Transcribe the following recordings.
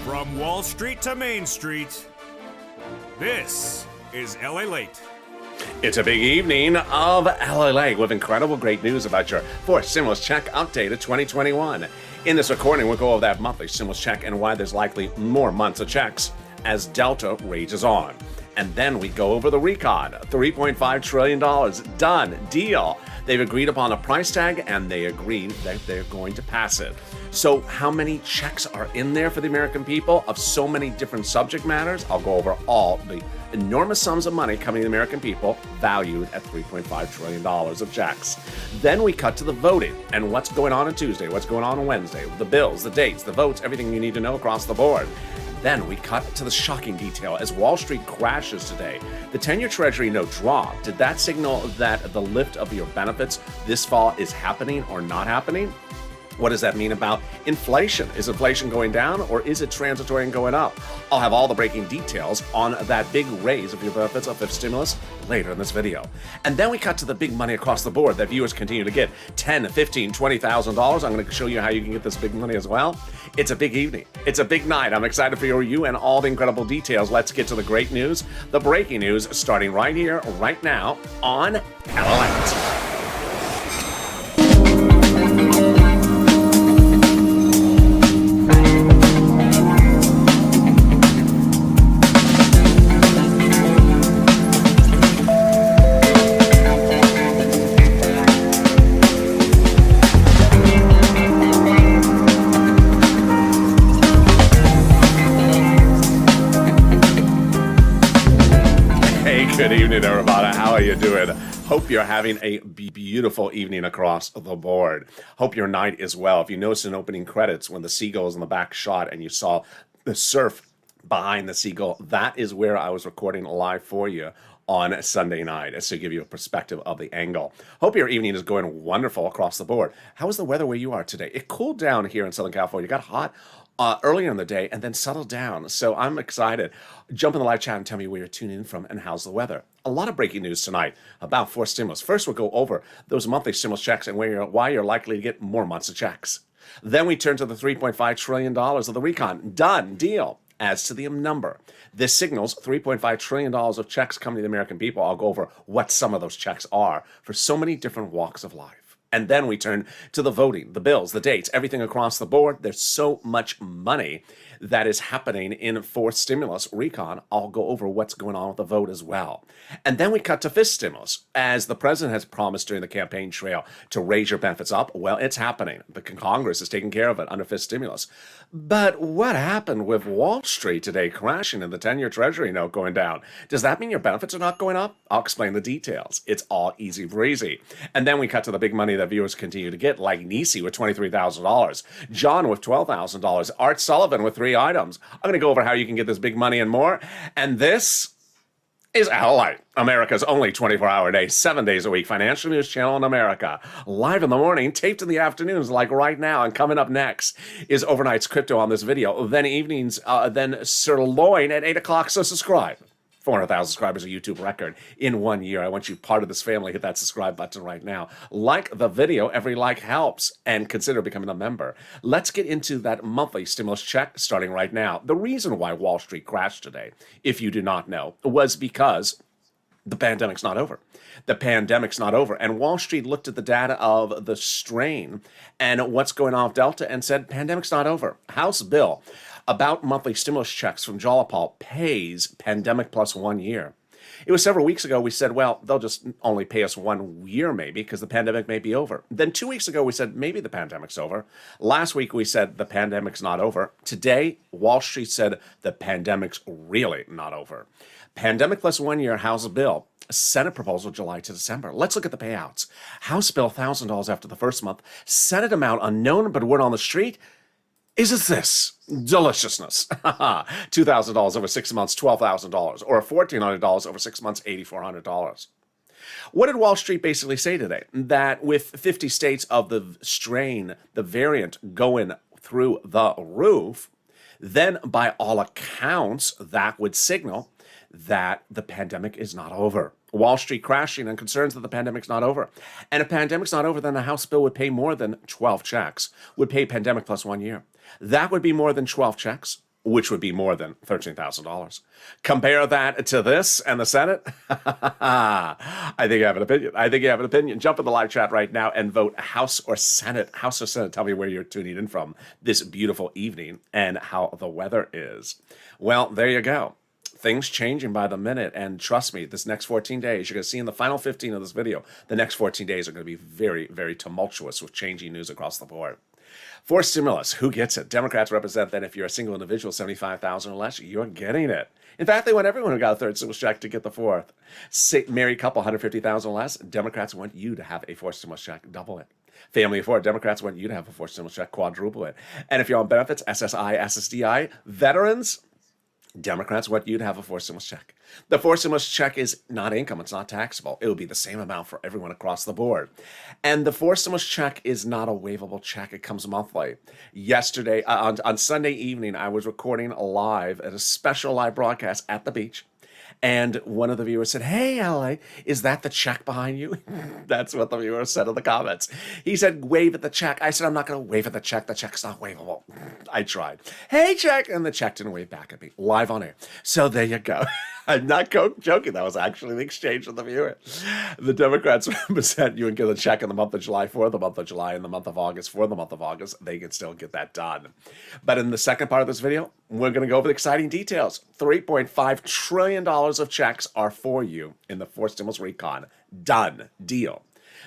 From Wall Street to Main Street, this is LALATE. It's a big evening of LALATE with incredible great news about your fourth stimulus check update of 2021. In this recording, we'll go over that monthly stimulus check and why there's likely more months of checks as Delta rages on. And then we go over the recon, $3.5 trillion, done, deal. They've agreed upon a price tag and they agreed that they're going to pass it. So how many checks are in there for the American people of so many different subject matters? I'll go over all the enormous sums of money coming to the American people, valued at $3.5 trillion of checks. Then we cut to the voting and what's going on Tuesday, what's going on Wednesday, the bills, the dates, the votes, everything you need to know across the board. Then we cut to the shocking detail as Wall Street crashes today. The 10-year Treasury note dropped. Did that signal that the lift of your benefits this fall is happening or not happening? What does that mean about inflation? Is inflation going down or is it transitory and going up? I'll have all the breaking details on that big raise of your benefits of fifth stimulus later in this video. And then we cut to the big money across the board that viewers continue to get. $10,000, $15,000, $20,000. I'm going to show you how you can get this big money as well. It's a big evening. It's a big night. I'm excited for you and all the incredible details. Let's get to the great news, the breaking news, starting right here, right now on LALATE. Good evening, everybody. How are you doing? Hope you're having a beautiful evening across the board. Hope your night is well. If you noticed in opening credits when the seagulls in the back shot and you saw the surf behind the seagull, that is where I was recording live for you on Sunday night, to give you a perspective of the angle. Hope your evening is going wonderful across the board. How is the weather where you are today? It cooled down here in Southern California. It got hot earlier in the day and then settled down. So I'm excited. Jump in the live chat and tell me where you're tuning in from and how's the weather. A lot of breaking news tonight about fourth stimulus. First, we'll go over those monthly stimulus checks and why you're likely to get more months of checks. Then we turn to the $3.5 trillion of the recon. Done, deal. As to the number, this signals $3.5 trillion of checks coming to the American people. I'll go over what some of those checks are for so many different walks of life. And then we turn to the voting, the bills, the dates, everything across the board. There's so much money that is happening in fourth stimulus recon. I'll go over what's going on with the vote as well. And then we cut to fifth stimulus. As the president has promised during the campaign trail to raise your benefits up, well, it's happening. The Congress is taking care of it under fifth stimulus. But what happened with Wall Street today crashing and the 10-year Treasury note going down? Does that mean your benefits are not going up? I'll explain the details. It's all easy breezy. And then we cut to the big money that viewers continue to get, like Nisi with $23,000, John with $12,000, Art Sullivan with 3 items. I'm going to go over how you can get this big money and more. And this is LALATE, America's only 24-hour day, 7 days a week financial news channel in America. Live in the morning, taped in the afternoons like right now. And coming up next is Overnight's Crypto on this video. Then evenings, then Sirloin at 8 o'clock, so subscribe. 400,000 subscribers, a YouTube record in 1 year. I want you part of this family. Hit that subscribe button right now. Like the video. Every like helps. And consider becoming a member. Let's get into that monthly stimulus check starting right now. The reason why Wall Street crashed today, if you do not know, was because the pandemic's not over. The pandemic's not over. And Wall Street looked at the data of the strain and what's going on with Delta and said, pandemic's not over. House bill about monthly stimulus checks from Jalapal pays pandemic plus 1 year. It was several weeks ago we said, well, they'll just only pay us 1 year maybe because the pandemic may be over. Then 2 weeks ago we said maybe the pandemic's over. Last week we said the pandemic's not over. Today, Wall Street said the pandemic's really not over. Pandemic plus 1 year House bill. Senate proposal July to December. Let's look at the payouts. House bill $1,000 after the first month. Senate amount unknown, but word on the street is it this deliciousness? $2,000 over 6 months, $12,000, or $1,400 over 6 months, $8,400. What did Wall Street basically say today? That with 50 states of the strain, the variant going through the roof, then by all accounts, that would signal that the pandemic is not over. Wall Street crashing and concerns that the pandemic's not over. And if pandemic's not over, then the House bill would pay more than 12 checks, would pay pandemic plus 1 year. That would be more than 12 checks, which would be more than $13,000. Compare that to this and the Senate. I think you have an opinion. I think you have an opinion. Jump in the live chat right now and vote House or Senate. House or Senate. Tell me where you're tuning in from this beautiful evening and how the weather is. Well, there you go. Things changing by the minute, and trust me, this next 14 days, you're going to see in the final 15 of this video, the next 14 days are going to be very, very tumultuous with changing news across the board. For stimulus, who gets it? Democrats represent that if you're a single individual, $75,000 or less, you're getting it. In fact, they want everyone who got a third stimulus check to get the fourth. Married couple, $150,000 or less, Democrats want you to have a fourth stimulus check, double it. Family of four, Democrats want you to have a fourth stimulus check, quadruple it. And if you're on benefits, SSI, SSDI, veterans, Democrats want you to have a fourth stimulus check. The fourth stimulus check is not income. It's not taxable. It will be the same amount for everyone across the board. And the fourth stimulus check is not a waivable check. It comes monthly. Yesterday, on Sunday evening, I was recording live at a special live broadcast at the beach. And one of the viewers said, "Hey, LA, is that the check behind you?" That's what the viewer said in the comments. He said, "Wave at the check." I said, "I'm not going to wave at the check. The check's not waivable." I tried. "Hey, check." And the check didn't wave back at me live on air. So there you go. I'm not joking. That was actually the exchange with the viewer. The Democrats represent you and get a check in the month of July for the month of July and the month of August for the month of August. They can still get that done. But in the second part of this video, we're going to go over the exciting details. $3.5 trillion of checks are for you in the fourth stimulus recon. Done. Deal.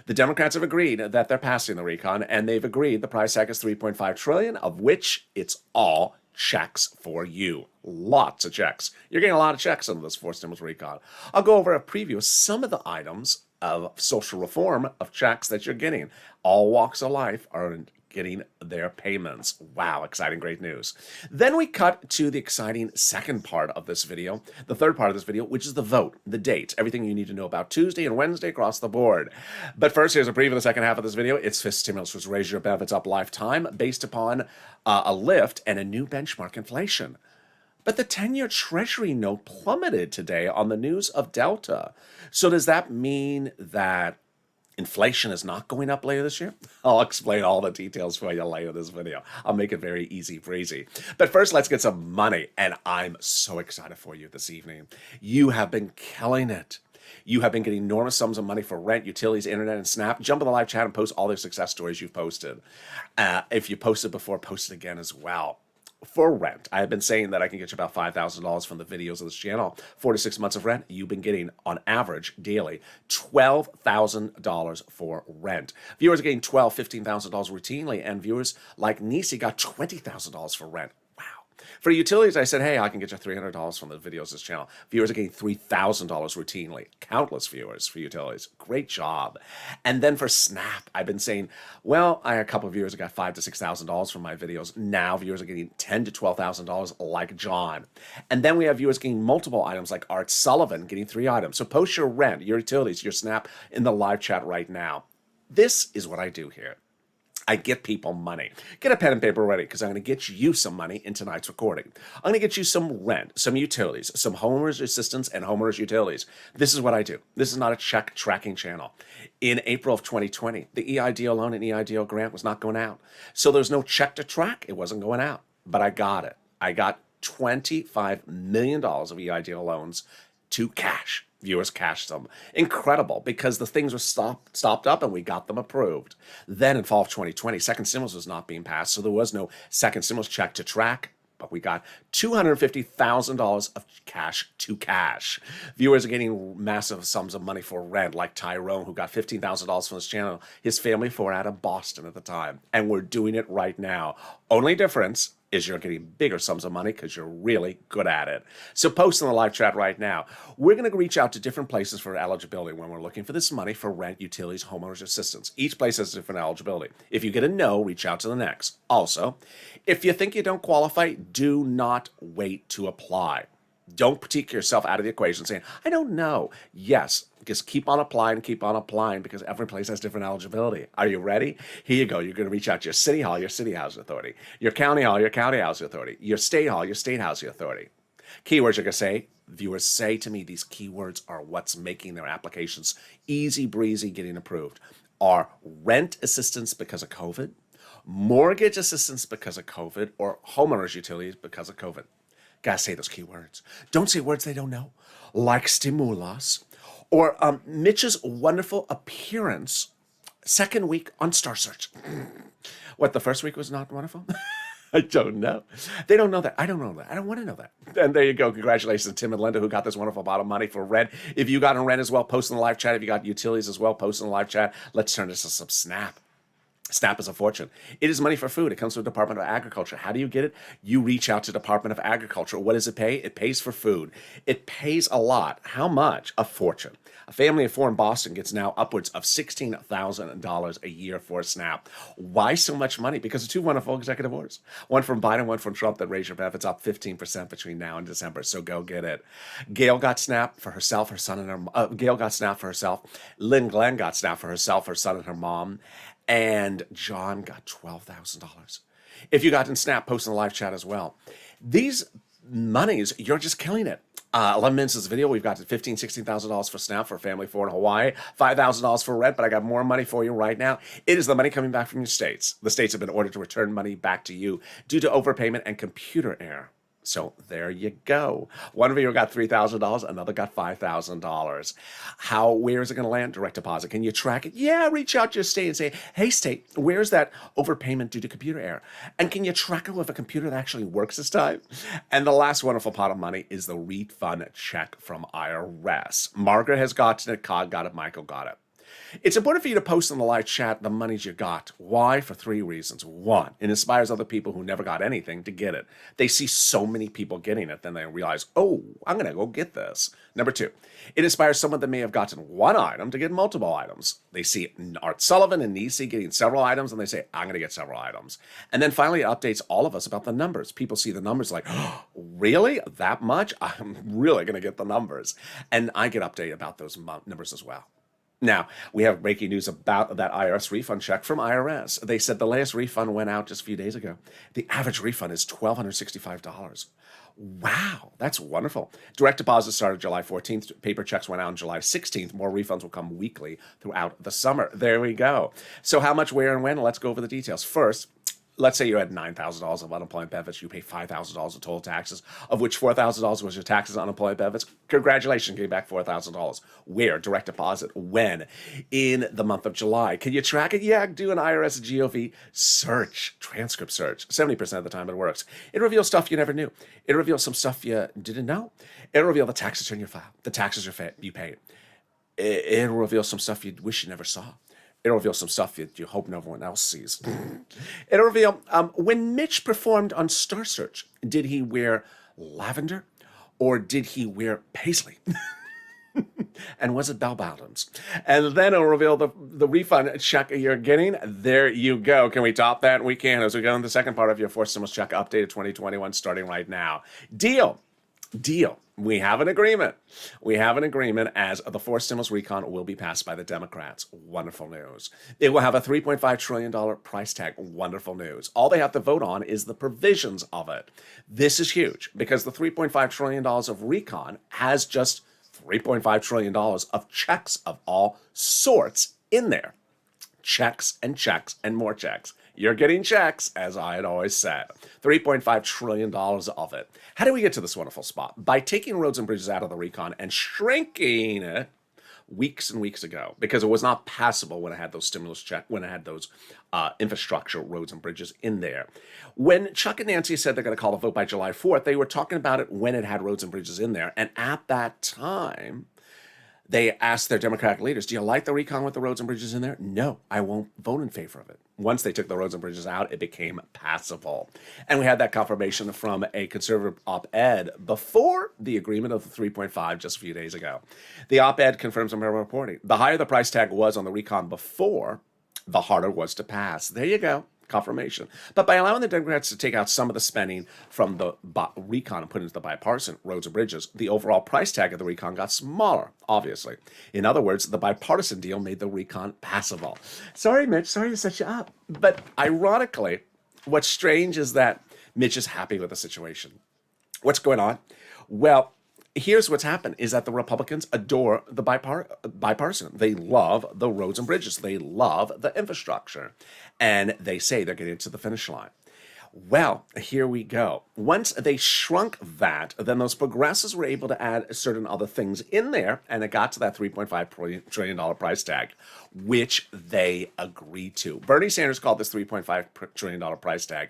The Democrats have agreed that they're passing the recon, and they've agreed the price tag is $3.5 trillion, of which it's all checks for you. Lots of checks. You're getting a lot of checks under this fourth stimulus recon. I'll go over a preview of some of the items of social reform of checks that you're getting. All walks of life are getting their payments. Wow, exciting, great news. Then we cut to the exciting second part of this video, the third part of this video, which is the vote, the dates, everything you need to know about Tuesday and Wednesday across the board. But first, here's a preview of the second half of this video. It's fifth stimulus, which raise your benefits up lifetime based upon a lift and a new benchmark inflation. But the 10-year Treasury note plummeted today on the news of Delta. So does that mean that inflation is not going up later this year? I'll explain all the details for you later in this video. I'll make it very easy breezy. But first, let's get some money. And I'm so excited for you this evening. You have been killing it. You have been getting enormous sums of money for rent, utilities, internet, and Snap. Jump in the live chat and post all their success stories you've posted. If you posted before, post it again as well. For rent, I have been saying that I can get you about $5,000 from the videos of this channel. 4 to 6 months of rent, you've been getting, on average, daily, $12,000 for rent. Viewers are getting $12,000, $15,000 routinely, and viewers like Nisi got $20,000 for rent. Wow. For utilities, I said, hey, I can get you $300 from the videos of this channel. Viewers are getting $3,000 routinely. Countless viewers for utilities. Great job. And then for Snap, I've been saying, well, I had a couple of viewers that got $5,000 to $6,000 from my videos. Now viewers are getting $10,000 to $12,000 like John. And then we have viewers getting multiple items like Art Sullivan getting 3 items. So post your rent, your utilities, your Snap in the live chat right now. This is what I do here. I get people money. Get a pen and paper ready because I'm going to get you some money in tonight's recording. I'm going to get you some rent, some utilities, some homeowners assistance and homeowners utilities. This is what I do. This is not a check tracking channel. In April of 2020, the EIDL loan and EIDL grant was not going out. So there's no check to track. It wasn't going out, but I got it. I got $25 million of EIDL loans to cash. Viewers cashed them. Incredible, because the things were stopped up and we got them approved. Then in fall of 2020, second stimulus was not being passed, so there was no second stimulus check to track, but we got $250,000 of cash to cash. Viewers are getting massive sums of money for rent, like Tyrone, who got $15,000 from his channel, his family of 4 out of Boston at the time. And we're doing it right now. Only difference is you're getting bigger sums of money because you're really good at it. So post in the live chat right now. We're going to reach out to different places for eligibility when we're looking for this money for rent, utilities, homeowners assistance. Each place has different eligibility. If you get a no, reach out to the next. Also, if you think you don't qualify, do not wait to apply. Don't take yourself out of the equation saying, I don't know. Yes, just keep on applying because every place has different eligibility. Are you ready? Here you go. You're going to reach out to your city hall, your city housing authority, your county hall, your county housing authority, your state hall, your state housing authority. Keywords you're going to say. Viewers say to me these keywords are what's making their applications easy breezy getting approved. Are rent assistance because of COVID, mortgage assistance because of COVID, or homeowners utilities because of COVID. Gotta say those key words. Don't say words they don't know, like stimulus, or Mitch's wonderful appearance second week on Star Search. What, the first week was not wonderful? I don't know. They don't know that. I don't know that. I don't want to know that. And there you go. Congratulations to Tim and Linda, who got this wonderful bottle of money for rent. If you got on rent as well, post in the live chat. If you got utilities as well, post in the live chat. Let's turn this to some Snap. Snap is a fortune. It is money for food. It comes from the Department of Agriculture. How do you get it? You reach out to Department of Agriculture. What does it pay? It pays for food. It pays a lot. How much? A fortune. A family of four in Boston gets now upwards of $16,000 a year for Snap. Why so much money? Because of two wonderful executive orders. One from Biden, one from Trump, that raise your benefits up 15% between now and December. So go get it. Gail got Snap for herself, her son, and her Gail got Snap for herself. Lynn Glenn got Snap for herself, her son, and her mom. And John got $12,000. If you got in Snap, post in the live chat as well. These monies, you're just killing it. 11 minutes of this video, we've got $15,000, $16,000 for Snap for a family of four in Hawaii, $5,000 for rent, but I got more money for you right now. It is the money coming back from your states. The states have been ordered to return money back to you due to overpayment and computer error. So there you go. One viewer got $3,000, another got $5,000. Where is it going to land? Direct deposit. Can you track it? Yeah, reach out to your state and say, hey, state, where's that overpayment due to computer error? And can you track it with a computer that actually works this time? And the last wonderful pot of money is the refund check from IRS. Margaret has gotten it, Cog got it, Michael got it. It's important for you to post in the live chat the monies you got. Why? For three reasons. One, it inspires other people who never got anything to get it. They see so many people getting it, then they realize, oh, I'm going to go get this. Number two, it inspires someone that may have gotten one item to get multiple items. They see Art Sullivan and Nisi getting several items, and they say, I'm going to get several items. And then finally, it updates all of us about the numbers. People see the numbers like, oh, really? That much? I'm really going to get the numbers. And I get updated about those numbers as well. Now, we have breaking news about that IRS refund check from IRS. They said the latest refund went out just a few days ago. The average refund is $1,265. Wow, that's wonderful. Direct deposit started July 14th. Paper checks went out on July 16th. More refunds will come weekly throughout the summer. There we go. So how much, where, and when? Let's go over the details. First, let's say you had $9,000 of unemployment benefits. You pay $5,000 of total taxes, of which $4,000 was your taxes on unemployment benefits. Congratulations, getting back $4,000. Where? Direct deposit. When? In the month of July. Can you track it? Yeah, do an IRS GOV search, transcript search. 70% of the time it works. It reveals stuff you never knew. It reveals some stuff you didn't know. It'll reveal the taxes in your file, the taxes you paid. It'll reveal some stuff you wish you never saw. It'll reveal some stuff you hope no one else sees. It'll reveal, when Mitch performed on Star Search, did he wear lavender or did he wear paisley? And was it bell bottoms? And then it'll reveal the refund check you're getting. There you go. Can we top that? We can, as we go into the second part of your fourth stimulus check updated 2021 starting right now. Deal. We have an agreement. We have an agreement as the fourth stimulus recon will be passed by the Democrats. Wonderful news. It will have a $3.5 trillion price tag. Wonderful news. All they have to vote on is the provisions of it. This is huge because the $3.5 trillion of recon has just $3.5 trillion of checks of all sorts in there. Checks and more checks. You're getting checks, as I had always said. $3.5 trillion of it. How do we get to this wonderful spot? By taking roads and bridges out of the recon and shrinking it weeks and weeks ago, because it was not passable when I had those stimulus checks, when I had those infrastructure roads and bridges in there. When Chuck and Nancy said they're going to call a vote by July 4th, they were talking about it when it had roads and bridges in there. And at that time, they asked their Democratic leaders, do you like the recon with the roads and bridges in there? No, I won't vote in favor of it. Once they took the roads and bridges out, it became passable. And we had that confirmation from a conservative op-ed before the agreement of the 3.5 just a few days ago. The op-ed confirms American reporting. The higher the price tag was on the recon before, the harder it was to pass. There you go. Confirmation. But by allowing the Democrats to take out some of the spending from the recon and put it into the bipartisan roads and bridges, the overall price tag of the recon got smaller, obviously. In other words, the bipartisan deal made the recon passable. Sorry, Mitch. Sorry to set you up. But ironically, what's strange is that Mitch is happy with the situation. What's going on? Well, Here's what's happened is that the Republicans adore the bipartisan. They love the roads and bridges. They love the infrastructure. And they say they're getting to the finish line. Well, here we go. Once they shrunk that, then those progressives were able to add certain other things in there, and it got to that $3.5 trillion price tag, which they agreed to. Bernie Sanders called this $3.5 trillion price tag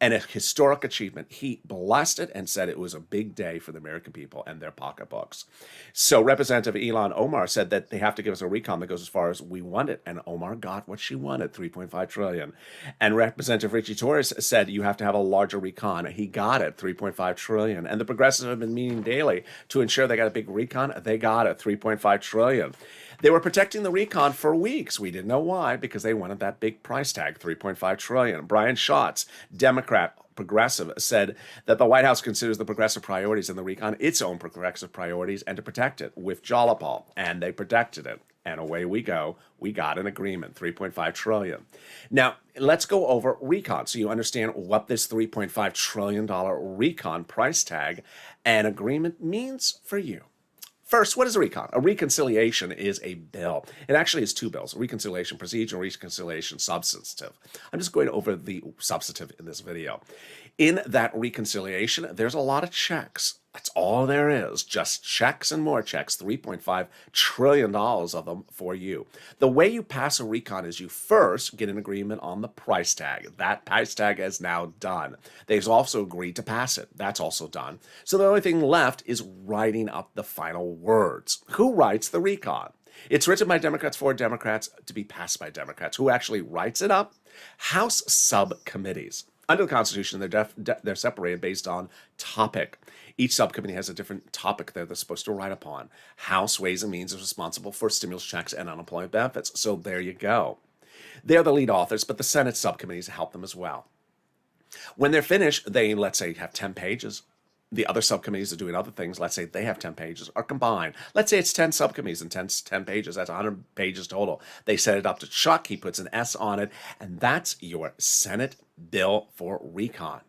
an historic achievement. He blessed it and said it was a big day for the American people and their pocketbooks. So Representative Ilhan Omar said that they have to give us a recon that goes as far as we want it, and Omar got what she wanted, $3.5 trillion. And Representative Richie Torres said you have to have a larger recon. He got it, $3.5 trillion. And the progressives have been meeting daily to ensure they got a big recon. They got it, $3.5 trillion. They were protecting the recon for weeks. We didn't know why, because they wanted that big price tag, $3.5 trillion. Brian Schatz, Democrat, progressive, said that the White House considers the progressive priorities in the recon its own progressive priorities and to protect it with Jollapal. And they protected it. And away we go. We got an agreement, $3.5 trillion. Now, let's go over recon so you understand what this $3.5 trillion recon price tag and agreement means for you. First, what is a recon? A reconciliation is a bill. It actually is two bills, reconciliation procedure and reconciliation substantive. I'm just going over the substantive in this video. In that reconciliation, there's a lot of checks. That's all there is, just checks and more checks, $3.5 trillion of them for you. The way you pass a recon is you first get an agreement on the price tag. That price tag is now done. They've also agreed to pass it. That's also done. So the only thing left is writing up the final words. Who writes the recon? It's written by Democrats for Democrats to be passed by Democrats. Who actually writes it up? House subcommittees. Under the Constitution, they're separated based on topic. Each subcommittee has a different topic they're supposed to write upon. House Ways and Means is responsible for stimulus checks and unemployment benefits. So there you go. They're the lead authors, but the Senate subcommittees help them as well. When they're finished, they, let's say, have 10 pages. The other subcommittees are doing other things. Let's say they have 10 pages or combined. Let's say it's 10 subcommittees and 10 pages. That's 100 pages total. They set it up to Chuck. He puts an S on it. And that's your Senate bill for recon.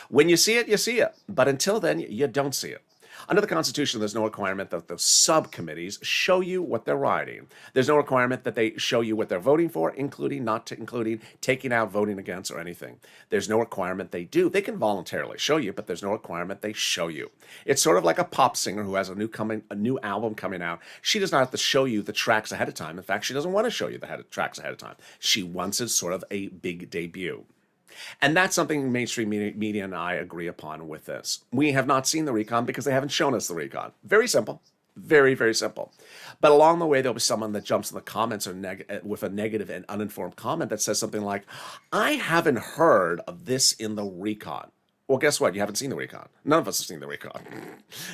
When you see it, you see it. But until then, you don't see it. Under the Constitution, there's no requirement that the subcommittees show you what they're writing. There's no requirement that they show you what they're voting for, including, not to including, taking out, voting against, or anything. There's no requirement they do. They can voluntarily show you, but there's no requirement they show you. It's sort of like a pop singer who has a new album coming out. She does not have to show you the tracks ahead of time. In fact, she doesn't want to show you the tracks ahead of time. She wants it sort of a big debut. And that's something mainstream media and I agree upon with this. We have not seen the recon because they haven't shown us the recon. Very simple. Very, very simple. But along the way, there'll be someone that jumps in the comments or with a negative and uninformed comment that says something like, I haven't heard of this in the recon. Well, guess what? You haven't seen the recon. None of us have seen the recon.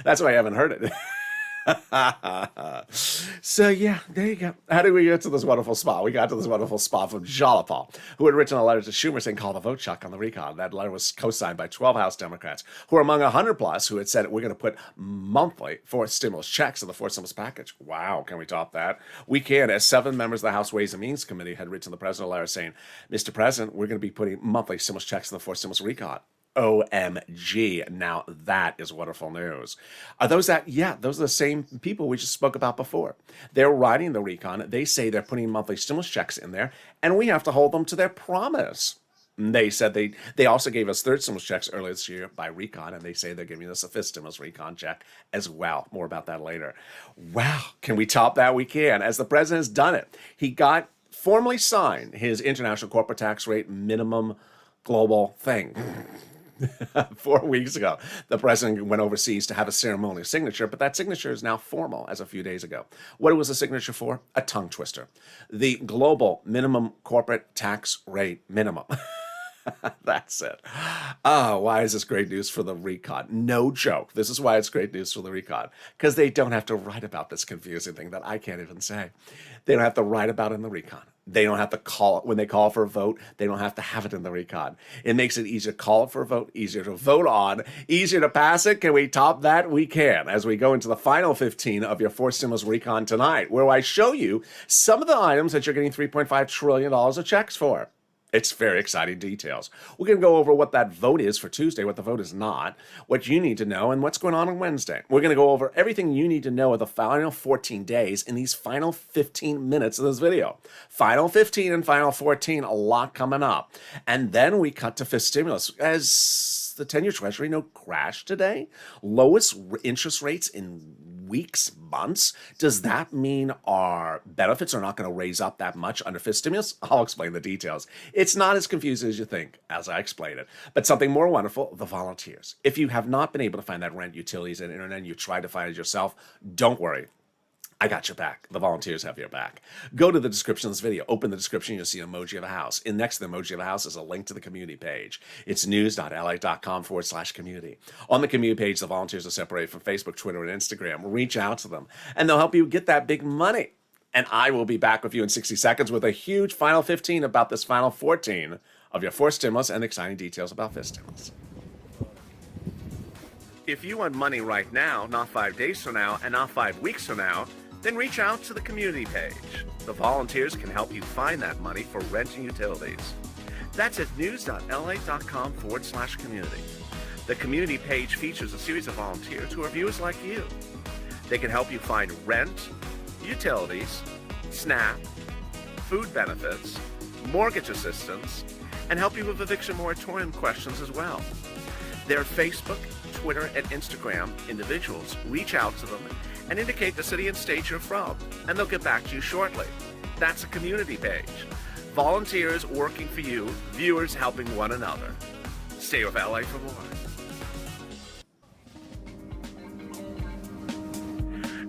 That's why I haven't heard it. So yeah, there you go. How did we get to this wonderful spot? We got to this wonderful spot from Jollapal, who had written a letter to Schumer saying, call the vote, Chuck, on the recon. That letter was co-signed by 12 House Democrats, who are among 100 plus, who had said, we're going to put monthly for stimulus checks in the fourth stimulus package. Wow, can we top that? We can, as 7 members of the House Ways and Means Committee had written the president a letter saying, Mr. President, we're going to be putting monthly stimulus checks in the fourth stimulus recon. OMG. Now that is wonderful news. Are those that? Yeah, those are the same people we just spoke about before. They're writing the recon. They say they're putting monthly stimulus checks in there, and we have to hold them to their promise. They said they also gave us third stimulus checks earlier this year by recon, and they say they're giving us a fifth stimulus recon check as well. More about that later. Wow, can we top that? We can. As the president has done it, he got formally signed his international corporate tax rate minimum global thing. 4 weeks ago, the president went overseas to have a ceremonial signature, but that signature is now formal as a few days ago. What was the signature for? A tongue twister. The global minimum corporate tax rate minimum. That's it. Oh, why is this great news for the recon? No joke. This is why it's great news for the recon. Because they don't have to write about this confusing thing that I can't even say. They don't have to write about it in the recon. They don't have to call it when they call for a vote. They don't have to have it in the recon. It makes it easier to call it for a vote, easier to vote on, easier to pass it. Can we top that? We can. As we go into the final 15 of your fourth stimulus recon tonight, where I show you some of the items that you're getting $3.5 trillion of checks for. It's very exciting details. We're going to go over what that vote is for Tuesday, what the vote is not, what you need to know, and what's going on Wednesday. We're going to go over everything you need to know of the final 14 days in these final 15 minutes of this video. Final 15 and final 14, a lot coming up. And then we cut to fifth stimulus as the 10-year Treasury note crashed today. Lowest interest rates in weeks, months. Does that mean our benefits are not going to raise up that much under fifth stimulus? I'll explain the details. It's not as confusing as you think, as I explain it. But something more wonderful, the volunteers. If you have not been able to find that rent, utilities, and internet, and you try to find it yourself, don't worry. I got your back. The volunteers have your back. Go to the description of this video. Open the description. You'll see an emoji of a house. And next to the emoji of a house is a link to the community page. It's news.la.com/community. On the community page, the volunteers are separated from Facebook, Twitter, and Instagram. Reach out to them, and they'll help you get that big money. And I will be back with you in 60 seconds with a huge final 15 about this final 14 of your fourth stimulus and exciting details about fifth stimulus. If you want money right now, not 5 days from now, and not 5 weeks from now, then reach out to the community page. The volunteers can help you find that money for rent and utilities. That's at news.la.com/community. The community page features a series of volunteers who are viewers like you. They can help you find rent, utilities, SNAP, food benefits, mortgage assistance, and help you with eviction moratorium questions as well. Their Facebook, Twitter, and Instagram individuals reach out to them and indicate the city and state you're from, and they'll get back to you shortly. That's a community page. Volunteers working for you, viewers helping one another. Stay with LA for more.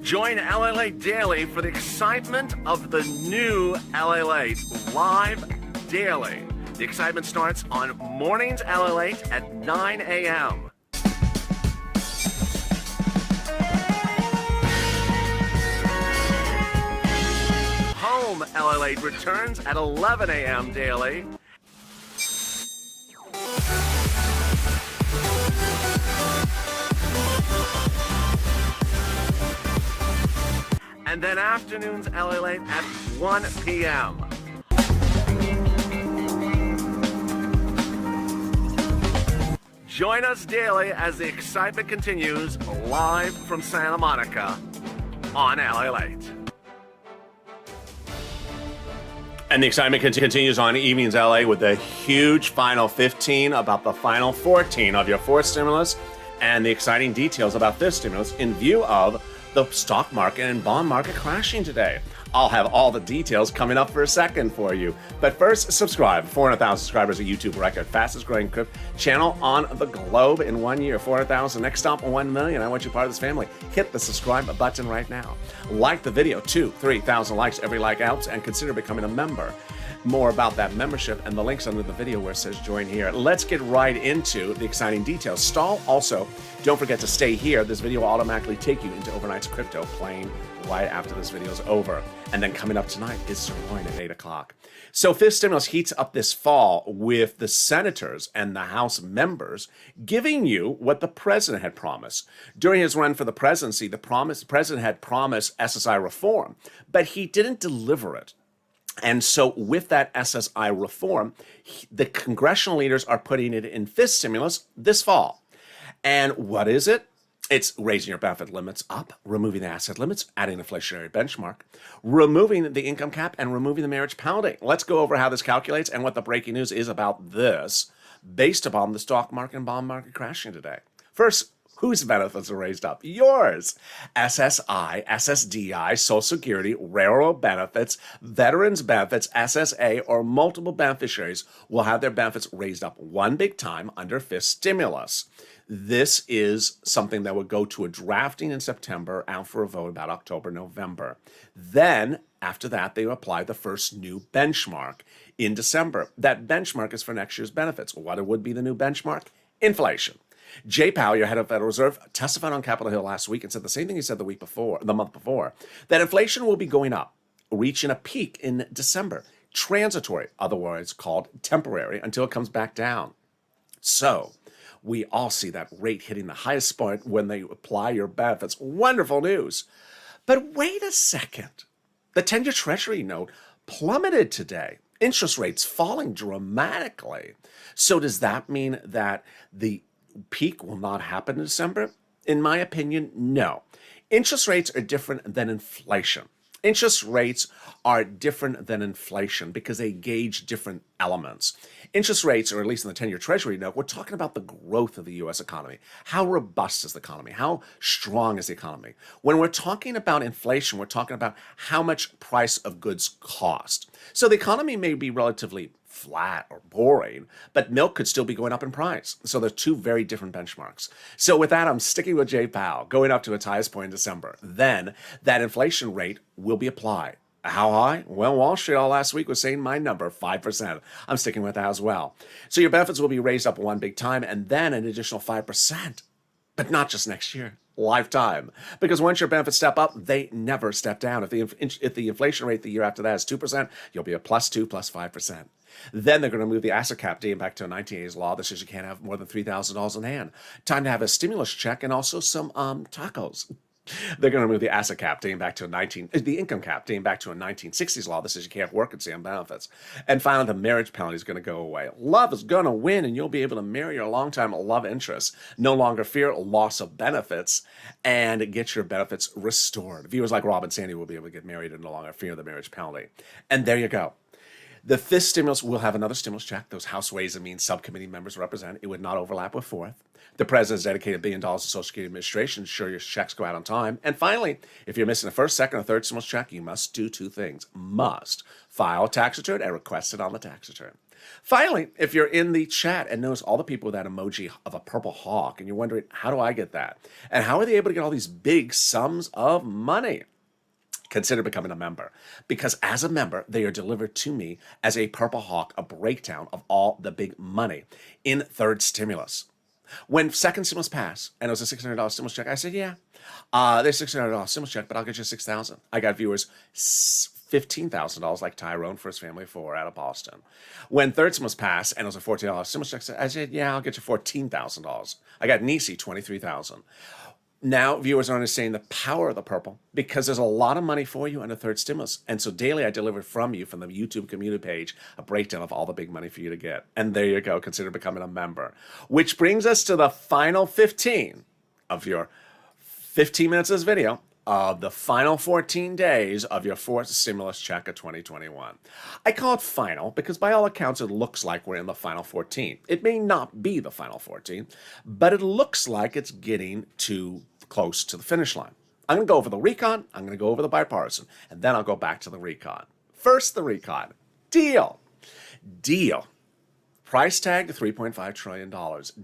Join LALATE Daily for the excitement of the new LALATE live daily. The excitement starts on mornings LALATE at 9 a.m. Home LALATE returns at 11 a.m. daily. And then afternoons LALATE at 1 p.m. Join us daily as the excitement continues live from Santa Monica on LALATE. And the excitement continues on Evenings LA with the huge final 15 about the final 14 of your fourth stimulus and the exciting details about this stimulus in view of the stock market and bond market crashing today. I'll have all the details coming up for a second for you. But first, subscribe. 400,000 subscribers, a YouTube record. Fastest growing crypto channel on the globe in 1 year. 400,000. Next stop, 1 million. I want you part of this family. Hit the subscribe button right now. Like the video. 3,000 likes. Every like helps. And consider becoming a member. More about that membership and the links under the video where it says join here. Let's get right into the exciting details. Stall also, don't forget to stay here. This video will automatically take you into overnight's crypto playing right after this video is over. And then coming up tonight is Sirloin at 8 o'clock. So fifth stimulus heats up this fall with the senators and the House members giving you what the president had promised. During his run for the presidency, the president had promised SSI reform, but he didn't deliver it. And so with that SSI reform, the congressional leaders are putting it in fifth stimulus this fall. And what is it? It's raising your benefit limits up, removing the asset limits, adding an inflationary benchmark, removing the income cap, and removing the marriage penalty. Let's go over how this calculates and what the breaking news is about this based upon the stock market and bond market crashing today. First, whose benefits are raised up? Yours. SSI, SSDI, Social Security, railroad benefits, veterans benefits, SSA, or multiple beneficiaries will have their benefits raised up one big time under fifth stimulus. This is something that would go to a drafting in September, out for a vote about October, November. Then, after that, they apply the first new benchmark in December. That benchmark is for next year's benefits. What would be the new benchmark? Inflation. Jay Powell, your head of Federal Reserve, testified on Capitol Hill last week and said the same thing he said the month before, that inflation will be going up, reaching a peak in December. Transitory, otherwise called temporary, until it comes back down. So, we all see that rate hitting the highest point when they apply your benefits. Wonderful news. But wait a second. The 10-year Treasury note plummeted today. Interest rates falling dramatically. So does that mean that the peak will not happen in December? In my opinion, no. Interest rates are different than inflation. Interest rates are different than inflation because they gauge different elements. Interest rates, or at least in the 10-year Treasury note, we're talking about the growth of the U.S. economy. How robust is the economy? How strong is the economy? When we're talking about inflation, we're talking about how much price of goods cost. So the economy may be relatively flat or boring, but milk could still be going up in price. So they're two very different benchmarks. So with that, I'm sticking with Jay Powell, going up to its highest point in December. Then that inflation rate will be applied. How high? Well, Wall Street all last week was saying my number, 5%. I'm sticking with that as well. So your benefits will be raised up one big time and then an additional 5%. But not just next year, lifetime. Because once your benefits step up, they never step down. If the inflation rate the year after that is 2%, you'll be a +2, +5%. Then they're going to move the asset cap dating back to a 1980s law that says you can't have more than $3,000 in hand. Time to have a stimulus check and also some tacos. They're going to move the asset cap dating back to the income cap dating back to a 1960s law that says you can't work and stay on benefits. And finally, the marriage penalty is going to go away. Love is going to win, and you'll be able to marry your longtime love interest. No longer fear loss of benefits and get your benefits restored. Viewers like Rob and Sandy will be able to get married and no longer fear the marriage penalty. And there you go. The fifth stimulus will have another stimulus check. Those House Ways and Means subcommittee members represent. It would not overlap with fourth. The president's dedicated $1 billion to Social Security Administration. Ensure your checks go out on time. And finally, if you're missing a first, second, or third stimulus check, you must do two things. Must file a tax return and request it on the tax return. Finally, if you're in the chat and notice all the people with that emoji of a purple hawk, and you're wondering, how do I get that? And how are they able to get all these big sums of money? Consider becoming a member, because as a member, they are delivered to me as a Purple Hawk, a breakdown of all the big money in third stimulus. When second stimulus passed and it was a $600 stimulus check, I said, yeah, there's a $600 stimulus check, but I'll get you $6,000. I got viewers $15,000 like Tyrone for his family of four out of Boston. When third stimulus passed and it was a $14 stimulus check, I said, yeah, I'll get you $14,000. I got Nisi, $23,000. Now viewers are understanding the power of the purple because there's a lot of money for you under third stimulus. And so daily I deliver from you, from the YouTube community page, a breakdown of all the big money for you to get. And there you go. Consider becoming a member. Which brings us to the final 15 of your 15 minutes of this video of the final 14 days of your fourth stimulus check of 2021. I call it final because by all accounts it looks like we're in the final 14. It may not be the final 14, but it looks like it's getting too close to the finish line. I'm going to go over the recon, I'm going to go over the bipartisan, and then I'll go back to the recon. First, the recon. Deal. Price tag to $3.5 trillion.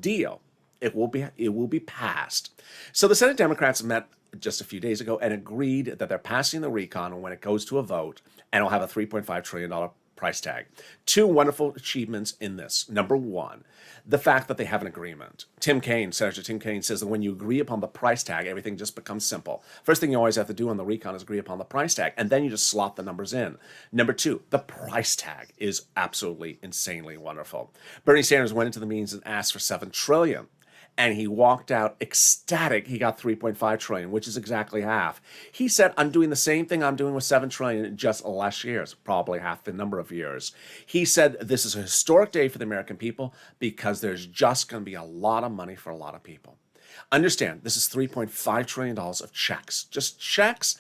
Deal. It will be passed. So the Senate Democrats met just a few days ago and agreed that they're passing the recon when it goes to a vote, and it'll have a $3.5 trillion price tag. Two wonderful achievements in this. Number one, the fact that they have an agreement. Senator Tim Kaine says that when you agree upon the price tag, everything just becomes simple. First thing you always have to do on the recon is agree upon the price tag, and then you just slot the numbers in. Number two, the price tag is absolutely insanely wonderful. Bernie Sanders went into the meetings and asked for $7 trillion. And he walked out ecstatic. He got $3.5 trillion, which is exactly half. He said, I'm doing the same thing I'm doing with $7 trillion in just less years, probably half the number of years. He said, this is a historic day for the American people because there's just going to be a lot of money for a lot of people. Understand, this is $3.5 trillion of checks. Just checks,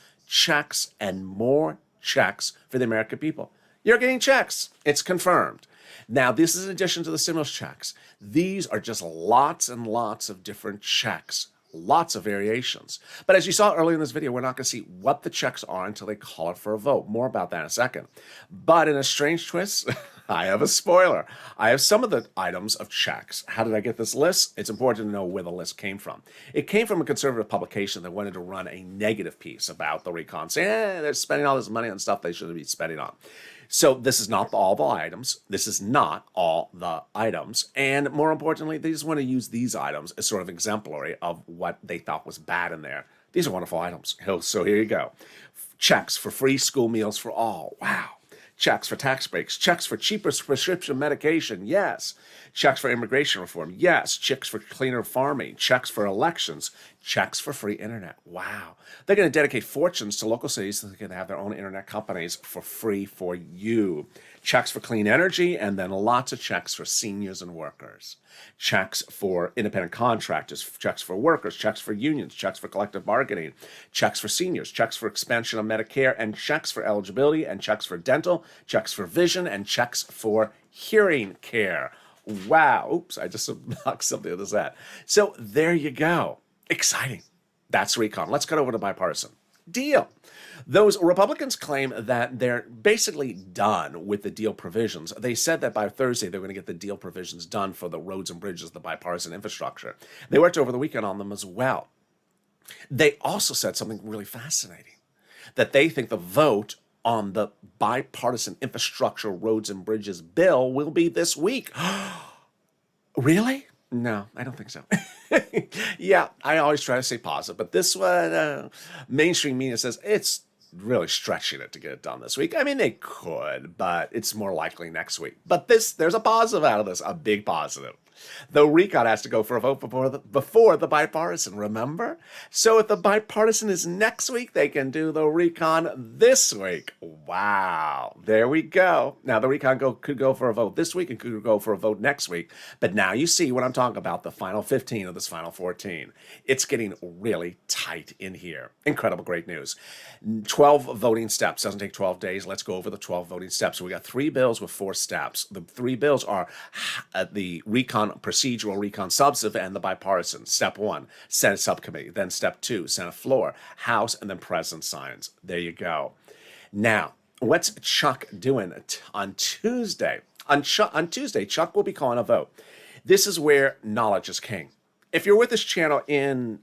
and more checks for the American people. You're getting checks. It's confirmed. Now, this is in addition to the stimulus checks. These are just lots and lots of different checks, lots of variations. But as you saw earlier in this video, we're not going to see what the checks are until they call it for a vote. More about that in a second. But in a strange twist, I have a spoiler. I have some of the items of checks. How did I get this list? It's important to know where the list came from. It came from a conservative publication that wanted to run a negative piece about the recon, saying, they're spending all this money on stuff they shouldn't be spending on. So this is not all the items. This is not all the items. And more importantly, they just want to use these items as sort of exemplary of what they thought was bad in there. These are wonderful items. So here you go. Checks for free school meals for all. Wow. Checks for tax breaks. Checks for cheaper prescription medication. Yes. Checks for immigration reform. Yes. Checks for cleaner farming. Checks for elections. Checks for free internet. Wow. They're going to dedicate fortunes to local cities so they can have their own internet companies for free for you. Checks for clean energy, and then lots of checks for seniors and workers. Checks for independent contractors, checks for workers, checks for unions, checks for collective bargaining, checks for seniors, checks for expansion of Medicare, and checks for eligibility, and checks for dental, checks for vision, and checks for hearing care. Wow. Oops, I just knocked something out of that. So there you go. Exciting. That's recon. Let's cut over to bipartisan. Deal. Those Republicans claim that they're basically done with the deal provisions. They said that by Thursday they're going to get the deal provisions done for the roads and bridges, the bipartisan infrastructure. They worked over the weekend on them as well. They also said something really fascinating, that they think the vote on the bipartisan infrastructure roads and bridges bill will be this week. Really? No, I don't think so. Yeah, I always try to stay positive, but this one, mainstream media says it's really stretching it to get it done this week. I mean, they could, but it's more likely next week. But there's a positive out of this, a big positive. Though recon has to go for a vote before the bipartisan, remember? So if the bipartisan is next week, they can do the recon this week. Wow, there we go. Now the recon could go for a vote this week and could go for a vote next week. But now you see what I'm talking about, the final 15 of this final 14. It's getting really tight in here. Incredible, great news. 12 voting steps. Doesn't take 12 days. Let's go over the 12 voting steps. So we got 3 bills with 4 steps. The 3 bills are the recon procedural, recon substantive, and the bipartisan. Step 1, Senate subcommittee. Then step 2, Senate floor, House, and then President signs. There you go. Now, what's Chuck doing on Tuesday? On Tuesday, Chuck will be calling a vote. This is where knowledge is king. If you're with this channel in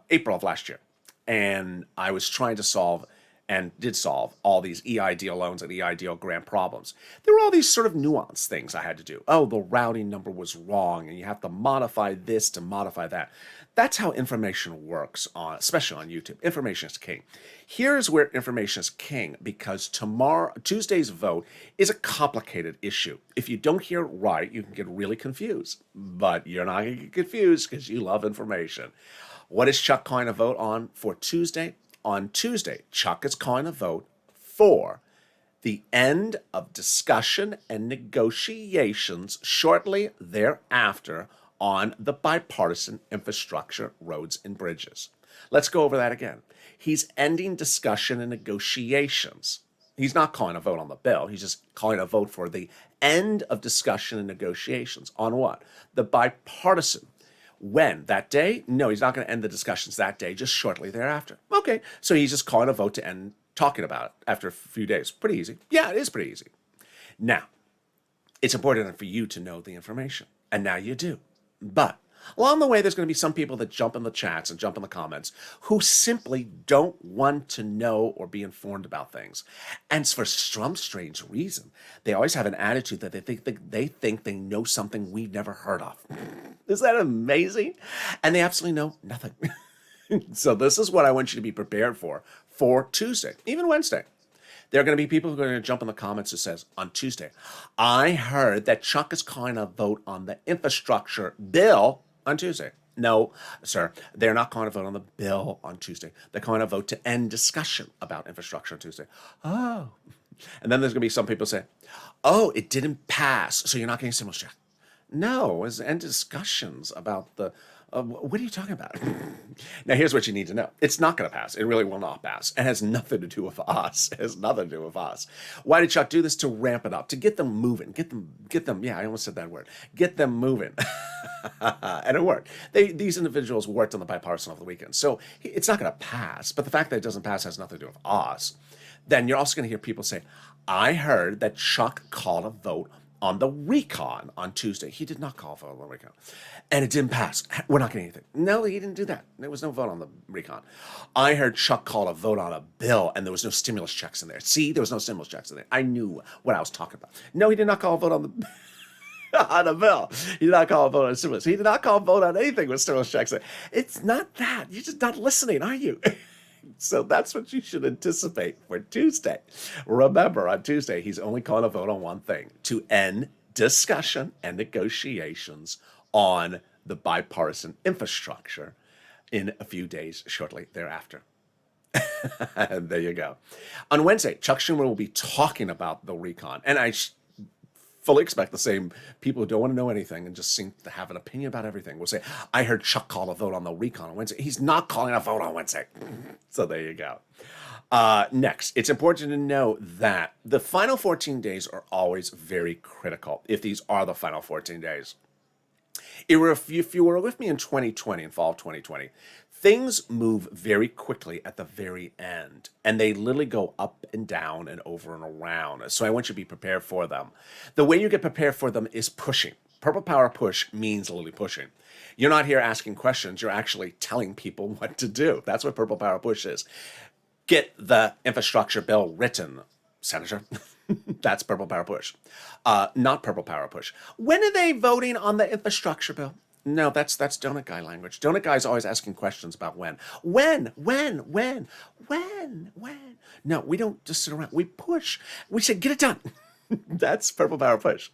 April of last year, and I was trying to solve and did solve all these EIDL loans and EIDL grant problems, there were all these sort of nuanced things I had to do. Oh, the routing number was wrong, and you have to modify this to modify that. That's how information works, especially on YouTube. Information is king. Here's where information is king, because Tuesday's vote is a complicated issue. If you don't hear it right, you can get really confused. But you're not going to get confused because you love information. What is Chuck calling a vote on for Tuesday? On Tuesday, Chuck is calling a vote for the end of discussion and negotiations shortly thereafter on the bipartisan infrastructure, roads, and bridges. Let's go over that again. He's ending discussion and negotiations. He's not calling a vote on the bill. He's just calling a vote for the end of discussion and negotiations. On what? The bipartisan. When? That day? No, he's not going to end the discussions that day, just shortly thereafter. Okay, so he's just calling a vote to end talking about it after a few days. Pretty easy. Yeah, it is pretty easy. Now, it's important for you to know the information, and now you do. But along the way, there's going to be some people that jump in the chats and jump in the comments who simply don't want to know or be informed about things. And for some strange reason, they always have an attitude that they think they know something we've never heard of. Is that amazing? And they absolutely know nothing. So this is what I want you to be prepared for Tuesday, even Wednesday. There are going to be people who are going to jump in the comments who says, on Tuesday, I heard that Chuck is calling a vote on the infrastructure bill on Tuesday. No, sir, they're not calling a vote on the bill on Tuesday. They're calling a vote to end discussion about infrastructure on Tuesday. Oh. And then there's going to be some people say, oh, it didn't pass, so you're not getting stimulus check. No, it's end discussions about the... what are you talking about? Now, here's what you need to know. It's not going to pass. It really will not pass. It has nothing to do with us. It has nothing to do with us. Why did Chuck do this? To ramp it up, to get them moving, get them, yeah, I almost said that word. Get them moving. And it worked. These individuals worked on the bipartisan over the weekend. So it's not going to pass. But the fact that it doesn't pass has nothing to do with us. Then you're also going to hear people say, I heard that Chuck called a vote on the recon on Tuesday. He did not call for a recon. And it didn't pass. We're not getting anything. No, he didn't do that. There was no vote on the recon. I heard Chuck call a vote on a bill, and there was no stimulus checks in there. See, there was no stimulus checks in there. I knew what I was talking about. No, he did not call a vote on the on a bill. He did not call a vote on stimulus. He did not call a vote on anything with stimulus checks in there. It's not that. You're just not listening, are you? So that's what you should anticipate for Tuesday. Remember, on Tuesday, he's only calling a vote on one thing: to end discussion and negotiations on the bipartisan infrastructure in a few days shortly thereafter. And there you go. On Wednesday, Chuck Schumer will be talking about the recon. And I fully expect the same people who don't want to know anything and just seem to have an opinion about everything will say, I heard Chuck call a vote on the recon on Wednesday. He's not calling a vote on Wednesday. So there you go. Next, it's important to know that the final 14 days are always very critical, if these are the final 14 days. If you were with me in 2020, in fall of 2020, things move very quickly at the very end, and they literally go up and down and over and around. So I want you to be prepared for them. The way you get prepared for them is pushing. Purple Power Push means literally pushing. You're not here asking questions. You're actually telling people what to do. That's what Purple Power Push is. Get the infrastructure bill written, Senator. That's Purple Power Push. Not Purple Power Push. When are they voting on the infrastructure bill? No, that's Donut Guy language. Donut Guy's always asking questions about when. When? No, we don't just sit around. We push. We say, get it done. That's Purple Power Push.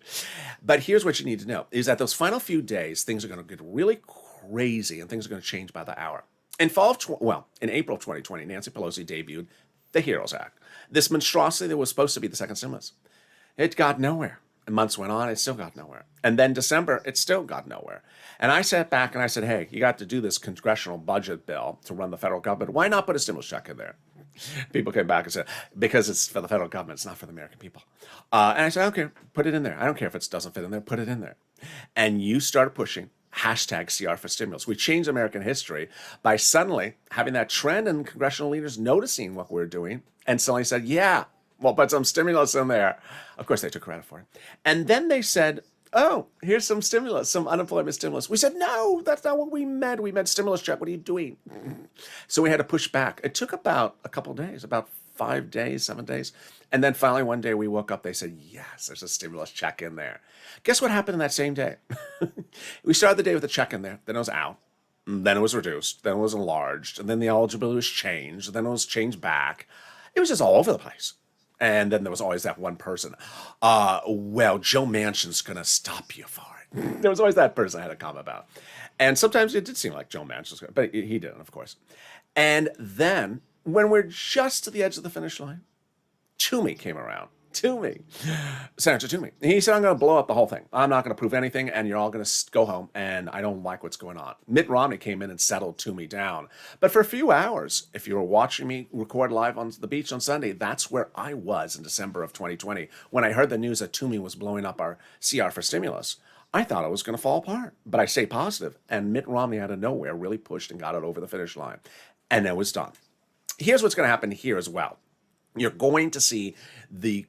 But here's what you need to know, is that those final few days, things are going to get really crazy and things are going to change by the hour. In April of 2020, Nancy Pelosi debuted the HEROES Act. This monstrosity that was supposed to be the second stimulus. It got nowhere. And months went on, it still got nowhere. And then December, it still got nowhere. And I sat back and I said, hey, you got to do this congressional budget bill to run the federal government. Why not put a stimulus check in there? People came back and said, because it's for the federal government, it's not for the American people. And I said, I don't care, put it in there. I don't care if it doesn't fit in there, put it in there. And you started pushing hashtag CR for stimulus. We changed American history by suddenly having that trend and congressional leaders noticing what we're doing and suddenly said, yeah, we'll put some stimulus in there. Of course, they took credit for it. And then they said, oh, here's some stimulus, some unemployment stimulus. We said, no, that's not what we meant. We meant stimulus check. What are you doing? So we had to push back. It took about a couple of days, about 5 days, 7 days. And then finally one day we woke up, they said, yes, there's a stimulus check in there. Guess what happened in that same day? We started the day with a check in there. Then it was out. Then it was reduced. Then it was enlarged. And then the eligibility was changed. Then it was changed back. It was just all over the place. And then there was always that one person. Well, Joe Manchin's going to stop you for it. There was always that person I had a comment about. And sometimes it did seem like Joe Manchin's going to, but he didn't, of course. And then when we're just to the edge of the finish line, Toomey came around. Senator Toomey. He said, I'm going to blow up the whole thing. I'm not going to prove anything, and you're all going to go home, and I don't like what's going on. Mitt Romney came in and settled Toomey down. But for a few hours, if you were watching me record live on the beach on Sunday, that's where I was in December of 2020 when I heard the news that Toomey was blowing up our CR for stimulus. I thought it was going to fall apart, but I stayed positive, and Mitt Romney out of nowhere really pushed and got it over the finish line, and it was done. Here's what's going to happen here as well. You're going to see the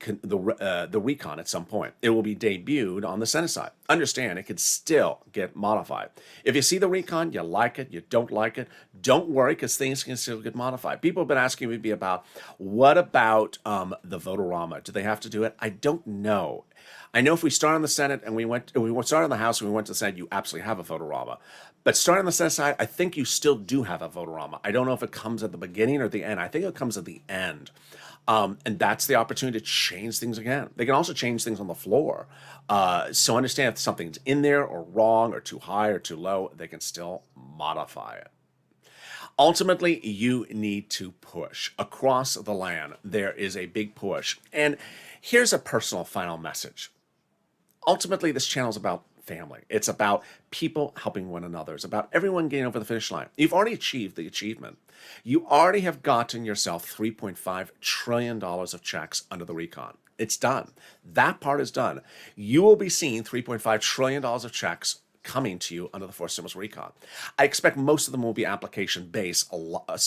recon at some point. It will be debuted on the Senate side. Understand, it could still get modified. If you see the recon, you like it, you don't like it, don't worry, because things can still get modified. People have been asking me about, what about the vote-a-rama? Do they have to do it? I don't know. I know if we start on the Senate and we started on the House and we went to the Senate, you absolutely have a vote-a-rama. But starting on the Senate side, I think you still do have a vote-a-rama. I don't know if it comes at the beginning or the end. I think it comes at the end. And that's the opportunity to change things again. They can also change things on the floor. So understand if something's in there or wrong or too high or too low, they can still modify it. Ultimately, you need to push. Across the land, there is a big push. And here's a personal final message. Ultimately, this channel is about family. It's about people helping one another. It's about everyone getting over the finish line. You've already achieved the achievement. You already have gotten yourself $3.5 trillion of checks under the recon. It's done. That part is done. You will be seeing $3.5 trillion of checks coming to you under the fourth stimulus recon. I expect most of them will be application-based.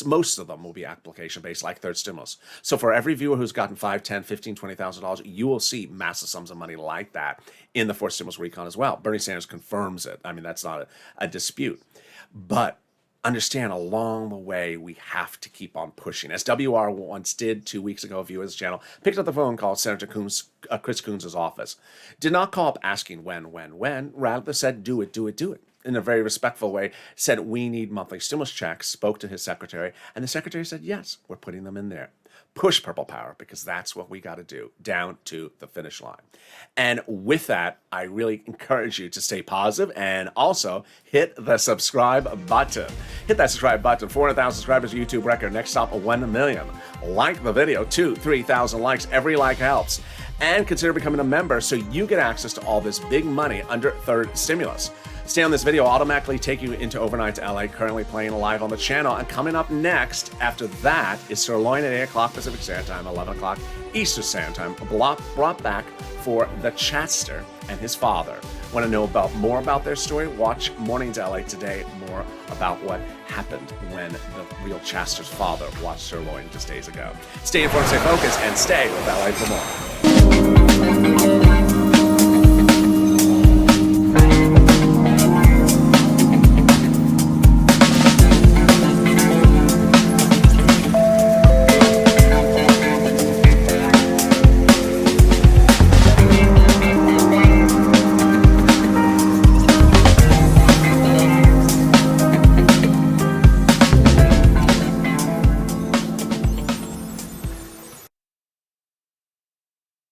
Most of them will be application-based, like third stimulus. So for every viewer who's gotten $5, $10, $15, $20,000, you will see massive sums of money like that in the fourth stimulus recon as well. Bernie Sanders confirms it. I mean, that's not a dispute. But understand, along the way, we have to keep on pushing. As WR once did 2 weeks ago, a viewer of this channel picked up the phone, called Senator Chris Coons' office. Did not call up asking when. Rather said, do it. in a very respectful way, said, we need monthly stimulus checks, spoke to his secretary, and the secretary said, yes, we're putting them in there. Push Purple Power, because that's what we got to do, down to the finish line. And with that, I really encourage you to stay positive and also hit the subscribe button. Hit that subscribe button. 400,000 subscribers, YouTube record. Next stop, 1 million. Like the video, 3,000 likes. Every like helps. And consider becoming a member so you get access to all this big money under third stimulus. Stay on this video, will automatically take you into Overnight to LA, currently playing live on the channel. And coming up next, after that, is Sirloin at 8 o'clock Pacific Standard Time, 11 o'clock Eastern Standard Time, brought back for the Chaster and his father. Want to know more about their story? Watch Mornings LA today, more about what happened when the real Chaster's father watched Sirloin just days ago. Stay informed, stay focused, and stay with LA for more.